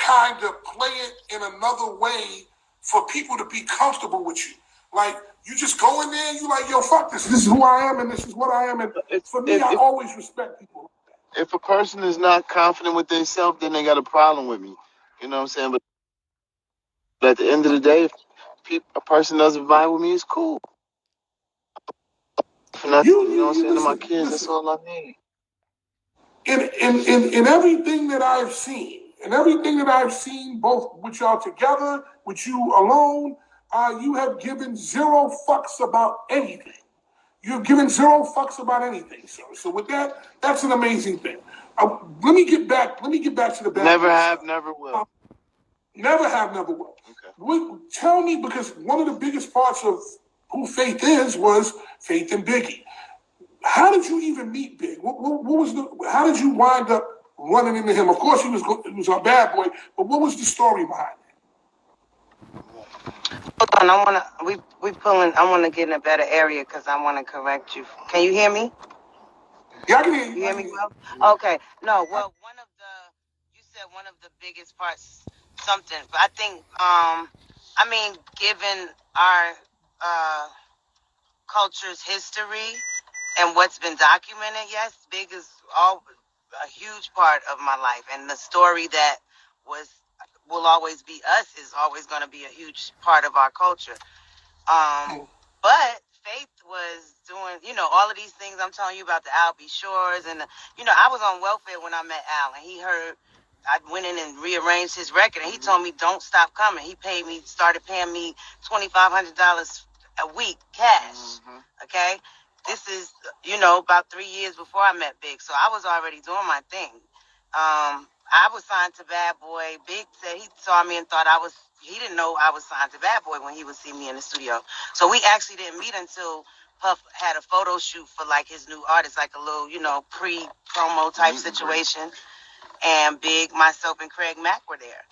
kind of play it in another way for people to be comfortable with you. Like, you just go in there and you like, yo, fuck this. This is who I am and this is what I am. And for me, I always respect people. If a person is not confident with themselves, then they got a problem with me. You know what I'm saying? But at the end of the day, if a person doesn't vibe with me, it's cool. You know what I'm saying? To my kids, that's all I need. In everything that I've seen, both with y'all together, with you alone, you have given zero fucks about anything. You've given zero fucks about anything, sir. So with that, that's an amazing thing. Let me get back to the bad. Never have, never will. Never have, never will. Okay. Tell me, because one of the biggest parts of who Faith is was Faith and Biggie. How did you even meet Big? How did you wind up running into him? Of course, he was our bad boy, but what was the story behind it? Hold on, I want to get in a better area because I want to correct you. Can you hear me? Yeah, I can hear you. You hear me well? Okay. No, well, you said one of the biggest parts, something, but I think, given our culture's history and what's been documented, yes, Big is a huge part of my life, and the story that will always be us is always going to be a huge part of our culture. But Faith was doing, all of these things I'm telling you about, the Al B. Shores, and I was on welfare when I met Al, and he heard I went in and rearranged his record, and he told me don't stop coming. He started paying me $2,500 a week cash. Okay, this is about 3 years before I met Big, so I was already doing my thing. I was signed to Bad Boy. Big said he saw me and thought he didn't know I was signed to Bad Boy when he would see me in the studio. So we actually didn't meet until Puff had a photo shoot for like his new artist, like a little, pre-promo type situation. And Big, myself, and Craig Mack were there.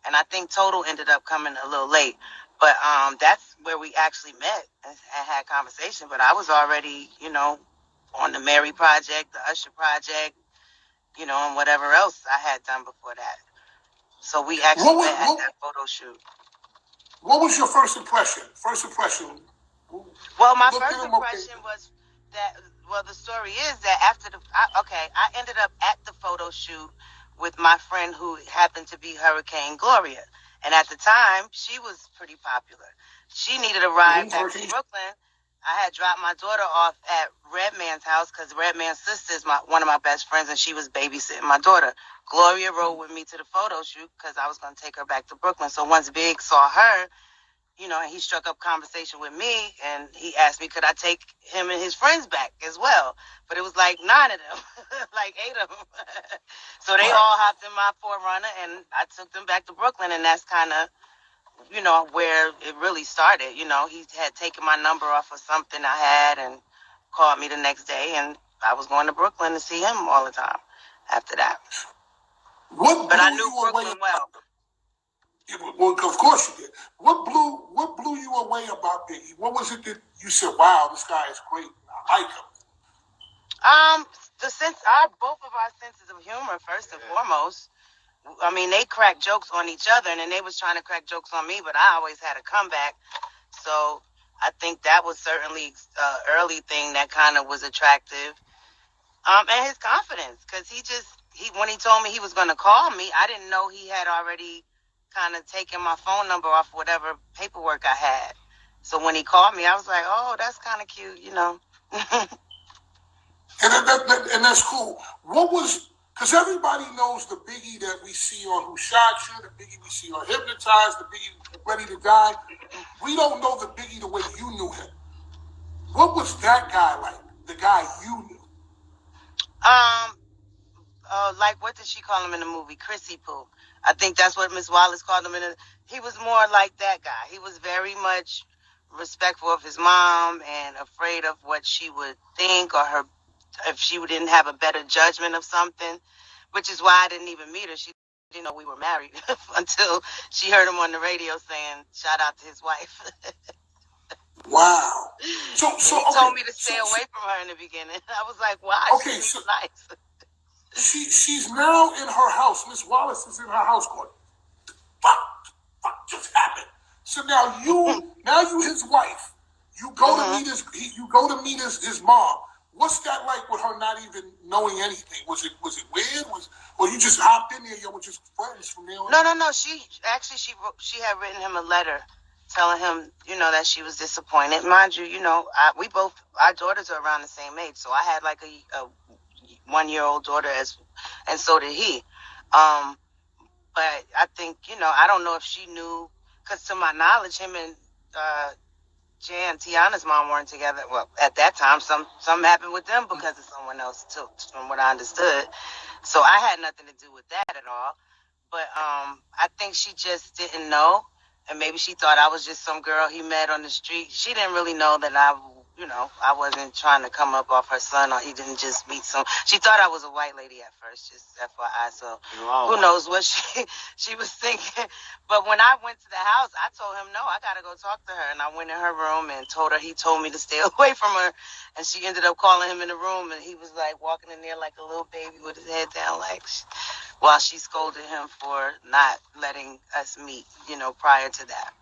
And I think Total ended up coming a little late. But that's where we actually met and had conversation. But I was already, on the Mary Project, the Usher Project, and whatever else I had done before that. So we actually met at that photo shoot. What was your first impression? Well, my first impression was that, the story is that I ended up at the photo shoot with my friend who happened to be Hurricane Gloria. And at the time, she was pretty popular. She needed a ride back to Brooklyn. I had dropped my daughter off at Redman's house because Redman's sister is one of my best friends, and she was babysitting my daughter. Gloria rode with me to the photo shoot because I was going to take her back to Brooklyn. So once Big saw her, and he struck up conversation with me, and he asked me could I take him and his friends back as well. But it was like 9 of them, like 8 of them. So they all hopped in my 4Runner, and I took them back to Brooklyn, and that's kind of where it really started. He had taken my number off of something I had and called me the next day, and I was going to Brooklyn to see him all the time after that. But I knew Brooklyn well. Well, of course you did. What blew you away about Biggie? What was it that you said, wow, this guy is great, I like him? Both of our senses of humor, first and foremost. I mean, they cracked jokes on each other, and then they was trying to crack jokes on me, but I always had a comeback. So I think that was certainly an early thing that kind of was attractive. And his confidence, because when he told me he was going to call me, I didn't know he had already kind of taken my phone number off whatever paperwork I had. So when he called me, I was like, oh, that's kind of cute, And that's cool. Because everybody knows the Biggie that we see on Who Shot You, the Biggie we see on Hypnotized, the Biggie Ready to Die. We don't know the Biggie the way you knew him. What was that guy like, the guy you knew? Like, what did she call him in the movie? Chrissy Poo. I think that's what Miss Wallace called him. He was more like that guy. He was very much respectful of his mom and afraid of what she would think or if she didn't have a better judgment of something, which is why I didn't even meet her. She didn't know we were married until she heard him on the radio saying, shout out to his wife. Wow. So he told me to stay away from her in the beginning. I was like, why? Okay, nice. She's now in her house. Miss Wallace is in her house court. So now you his wife. You go to meet his mom. What's that like with her not even knowing anything? Was it weird? Or you just hopped in there, y'all were just friends from there on? No. She had written him a letter telling him, that she was disappointed. Mind you, our daughters are around the same age, so I had like a 1-year-old daughter and so did he. But I think, I don't know if she knew, because to my knowledge, him and Jay and Tiana's mom weren't together. Well, at that time, something happened with them because of someone else too, from what I understood. So I had nothing to do with that at all. But I think she just didn't know, and maybe she thought I was just some girl he met on the street. She didn't really know that I wasn't trying to come up off her son, or he didn't just meet some. She thought I was a white lady at first, just FYI. So who knows what she was thinking. But when I went to the house, I told him, no, I got to go talk to her. And I went in her room and told her he told me to stay away from her. And she ended up calling him in the room, and he was like walking in there like a little baby with his head down, like, while she scolded him for not letting us meet, prior to that.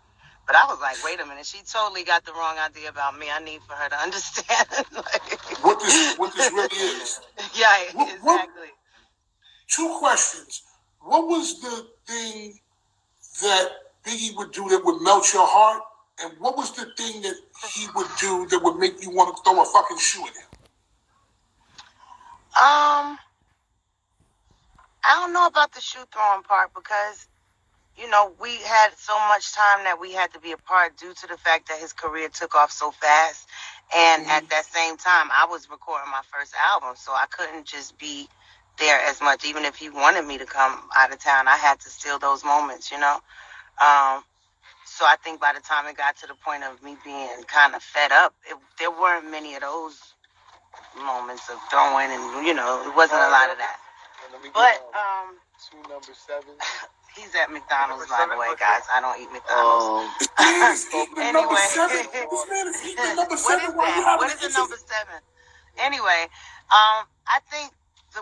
But I was like, wait a minute, she totally got the wrong idea about me. I need for her to understand what this really is. Yeah, exactly. Two questions. What was the thing that Biggie would do that would melt your heart? And what was the thing that he would do that would make you want to throw a fucking shoe at him? I don't know about the shoe throwing part, because we had so much time that we had to be apart due to the fact that his career took off so fast. And at that same time, I was recording my first album, so I couldn't just be there as much. Even if he wanted me to come out of town, I had to steal those moments, So I think by the time it got to the point of me being kind of fed up, there weren't many of those moments of throwing, and, it wasn't a lot of that. But, number 7. He's at McDonald's, by the way, guys. I don't eat McDonald's. Anyway. This man is eating number 7. What is the number 7? Anyway, I think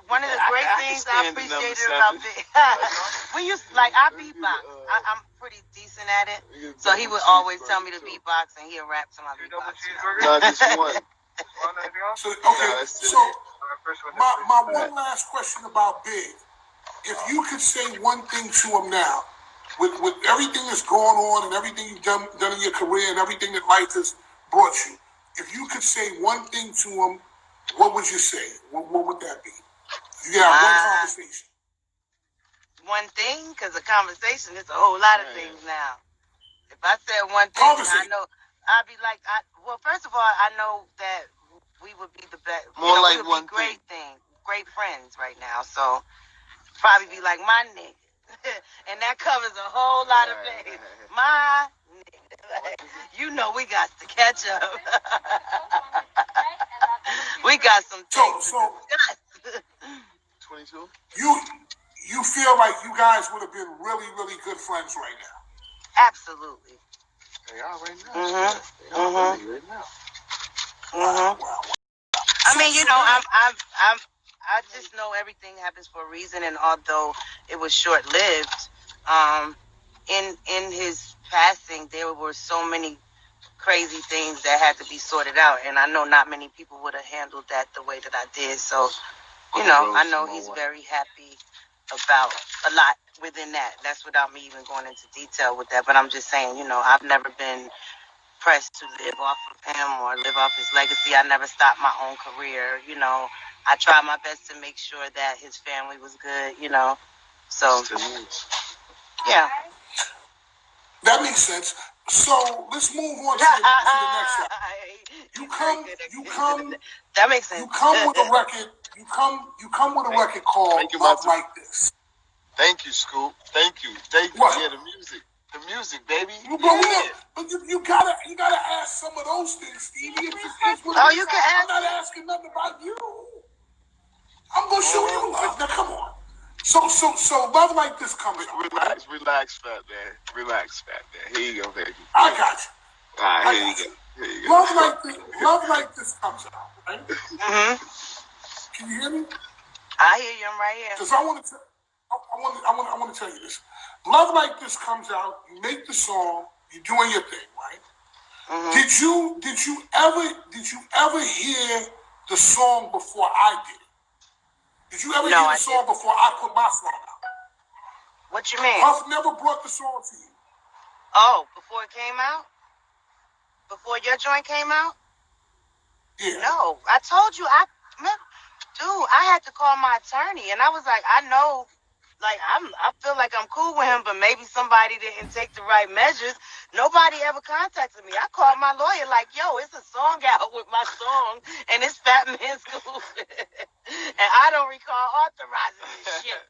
one of the great things I appreciated about Big, I beatbox. I'm pretty decent at it. So he would always tell me to beatbox, and he'd rap to my beatbox. No, just one. So my one last question about Big. If you could say one thing to him now, with everything that's going on and everything you've done in your career and everything that life has brought you, if you could say one thing to him, what would you say? What would that be? You can have one conversation. One thing? Because a conversation is a whole lot of things now. If I said one thing, I know I'd be like, well, first of all, I know that we would be the best. More like we would be great friends right now. So probably be like, my nigga. And that covers a whole lot of things. My nigga. We got to catch up. We got some things to discuss. 22? You feel like you guys would have been really, really good friends right now? Absolutely. They are right now. They are right now. Wow. I mean, I just know everything happens for a reason, and although it was short-lived, in his passing, there were so many crazy things that had to be sorted out, and I know not many people would have handled that the way that I did. So, I know he's very happy about a lot within that. That's without me even going into detail with that. But I'm just saying, I've never been pressed to live off of him or live off his legacy. I never stopped my own career. I tried my best to make sure that his family was good, So, yeah. That makes sense. So let's move on to the next one. That makes sense. You come with a record. You come with a record called Love Like This. Thank you, Scoop. Thank you. What? Yeah, the music, baby. But you gotta ask some of those things, Stevie. You can ask. I'm not asking nothing about you. I'm gonna show you love. Now come on. So Love Like This comes out. Relax, Fat Man. Here you go, baby. I got you. All right, here you go. Love Like This comes out, right? Mm-hmm. Can you hear me? I hear you. I'm right here. Because I want to tell you this. Love Like This comes out. You make the song. You're doing your thing, right? Mm-hmm. Did you ever hear the song before I did it? Did you ever hear the song before I put my song out? What you mean? Puff never brought the song to you. Oh, before it came out? Before your joint came out? Yeah. No, I told you. I had to call my attorney, and I was like, I know, like I feel like I'm cool with him, but maybe somebody didn't take the right measures. Nobody ever contacted me. I called my lawyer, like, yo, it's a song out with my song, and it's Fatman's cool, and I don't recall authorizing this shit.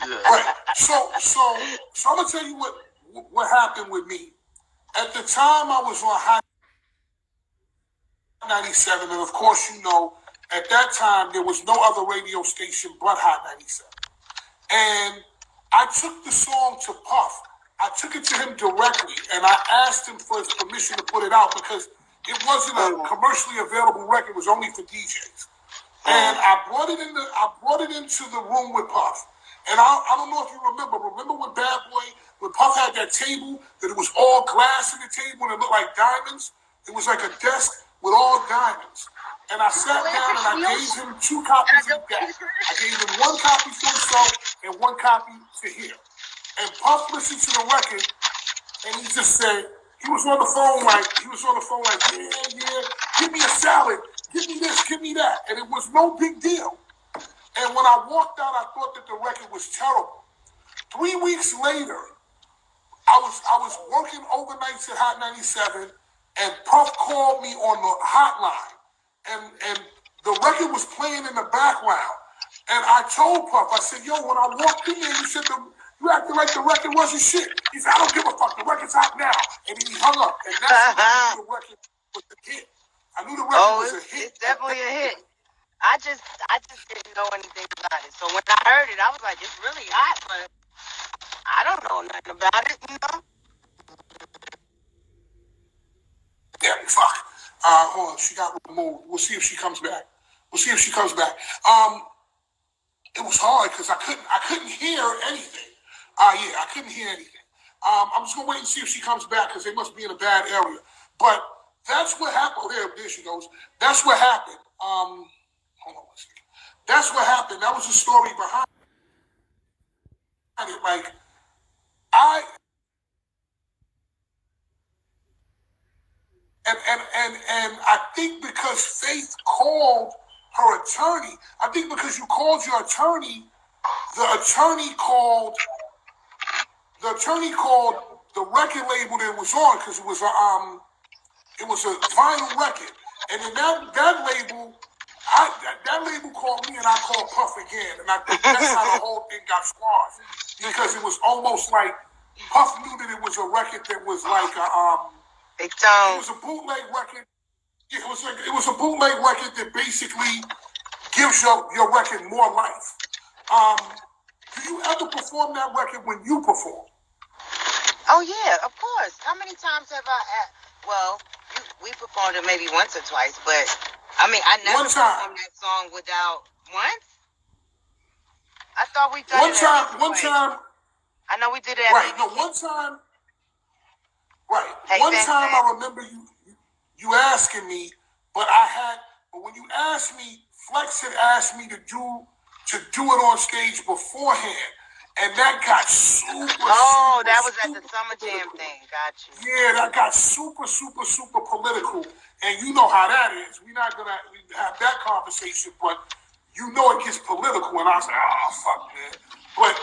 Right. So I'm gonna tell you what happened with me. At the time, I was on Hot 97, and of course, you know, at that time there was no other radio station but Hot 97. And I took the song to Puff. I took it to him directly, and I asked him for his permission to put it out because it wasn't a commercially available record; it was only for DJs. And I brought it into the room with Puff. And I don't know if you remember when Bad Boy, when Puff had that table, that it was all glass in the table and it looked like diamonds? It was like a desk with all diamonds. And I sat down and I gave him 2 copies of that. I gave him 1 copy for himself and 1 copy to hear. And Puff listened to the record and he just said, he was on the phone like, yeah, give me a salad, give me this, give me that. And it was no big deal. And when I walked out, I thought that the record was terrible. 3 weeks later, I was working overnights at Hot 97, and Puff called me on the hotline, and the record was playing in the background. And I told Puff, I said, yo, when I walked in there, you acted like the record wasn't shit. He said, I don't give a fuck, the record's out now. And then he hung up, and that's when I knew the record was a hit. I knew the record was a hit. It's definitely a hit. I just didn't know anything about it. So when I heard it, I was like, it's really hot, but I don't know nothing about it, you know? Yeah, fuck. Hold on, she got removed. We'll see if she comes back. It was hard because I couldn't hear anything. I couldn't hear anything. I'm just gonna wait and see if she comes back because they must be in a bad area. But that's what happened. Oh, there she goes. That's what happened. Hold on one second. That's what happened. That was the story behind it. Like, and I think because Faith called her attorney, I think because you called your attorney, the attorney called the record label that it was on because it was a vinyl record. And then that label called me and I called Puff again. And I think that's how the whole thing got squashed. Because it was almost like Puff knew that it was a record that was like Big Tone. It was a bootleg record. Yeah, it was a bootleg record that basically gives your record more life. Do you ever perform that record when you perform? Oh yeah, of course. How many times have we performed it maybe once or twice, but I mean, I never performed that song without once. I thought we done one time. I know we did it. Right. No, one time. Right. Hey, one time I remember you asking me, but when you asked me, Flex had asked me to do it on stage beforehand. And that got that was at the Summer Jam thing. Got you. Yeah, that got super political. And you know how that is. We're not going to have that conversation, but you know it gets political. And I was like, oh, fuck, man. But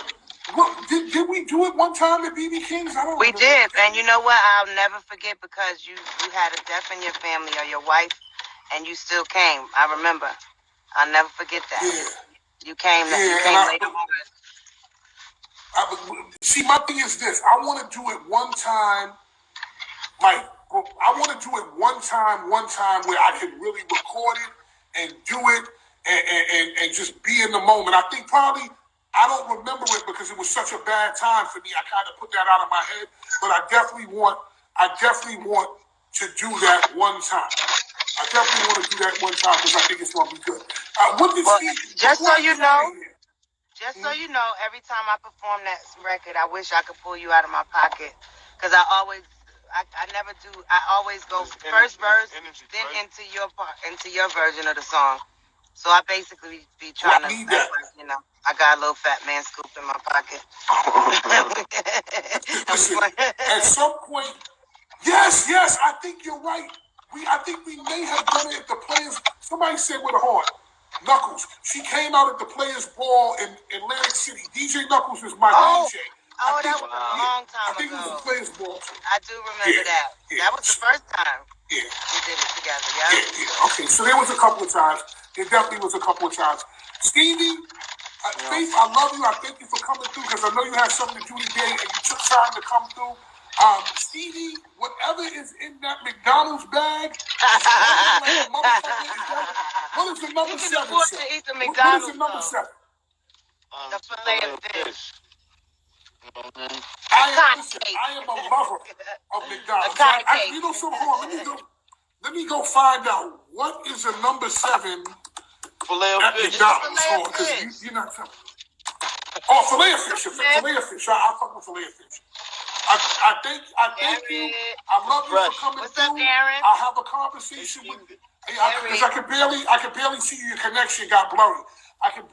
did we do it one time at BB King's? I don't know. We did. And you know what? I'll never forget because you had a death in your family or your wife, and you still came. I remember. I'll never forget that. Yeah. You came later on. See, my thing is this. I want to do it one time, where I can really record it and do it and just be in the moment. I think probably, I don't remember it because it was such a bad time for me. I kind of put that out of my head, but I definitely want to do that one time. Because I think it's going to be good. Just Just so you know, every time I perform that record, I wish I could pull you out of my pocket. Because I never do. I always go first verse, then into your part, into your version of the song. So I basically be trying to, you know, I got a little Fatman scoop in my pocket. Listen, at some point, yes, I think you're right. I think we may have done it at the Players. Somebody said with a horn. Knuckles. She came out at the Players Ball in Atlantic City. DJ Knuckles was my DJ. That was a long time ago. I think it was the Players Ball. I do remember that. Yeah. That was the first time we did it together. Yeah. Okay, so there was a couple of times. There definitely was a couple of times. Stevie, Faith, I love you. I thank you for coming through because I know you had something to do today and you took time to come through. Stevie, whatever is in that McDonald's bag, what is the number 7? What is the number 7? The filet of fish. I am a lover of McDonald's. You know something? Hold on. Let me go find out what is the number 7 filet of fish. McDonald's. Because you're not telling me. Oh, filet of fish. Filet of fish. I'll fuck with filet of fish. I thank you. I love you for coming What's through. Up, Darren? I'll have a conversation with you. Because I can barely see you. Your connection got blurry. I can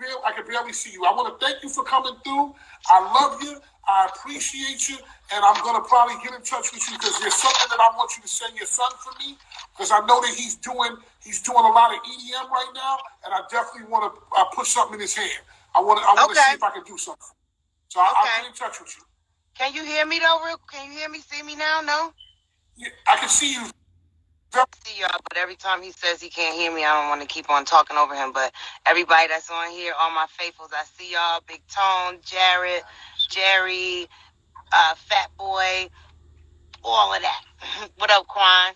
barely see you. I want to thank you for coming through. I love you. I appreciate you. And I'm going to probably get in touch with you because there's something that I want you to send your son for me. Because I know that he's doing a lot of EDM right now. And I definitely want to put something in his hand. I want to see if I can do something. So I'll get in touch with you. Can you hear me though? Can you hear me? See me now? No? Yeah, I can see you. I see y'all, but every time he says he can't hear me, I don't want to keep on talking over him. But everybody that's on here, all my faithfuls, I see y'all. Big Tone, Jared, Jerry, Fat Boy, all of that. What up, Quan?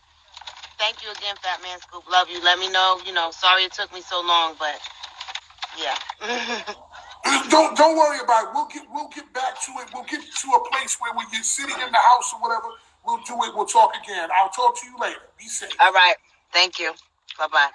Thank you again, Fatman Scoop. Love you. Let me know. Sorry it took me so long, but yeah. Don't worry about it. We'll get back to it. We'll get to a place where when you're sitting in the house or whatever, we'll do it. We'll talk again. I'll talk to you later. Be safe. All right. Thank you. Bye-bye.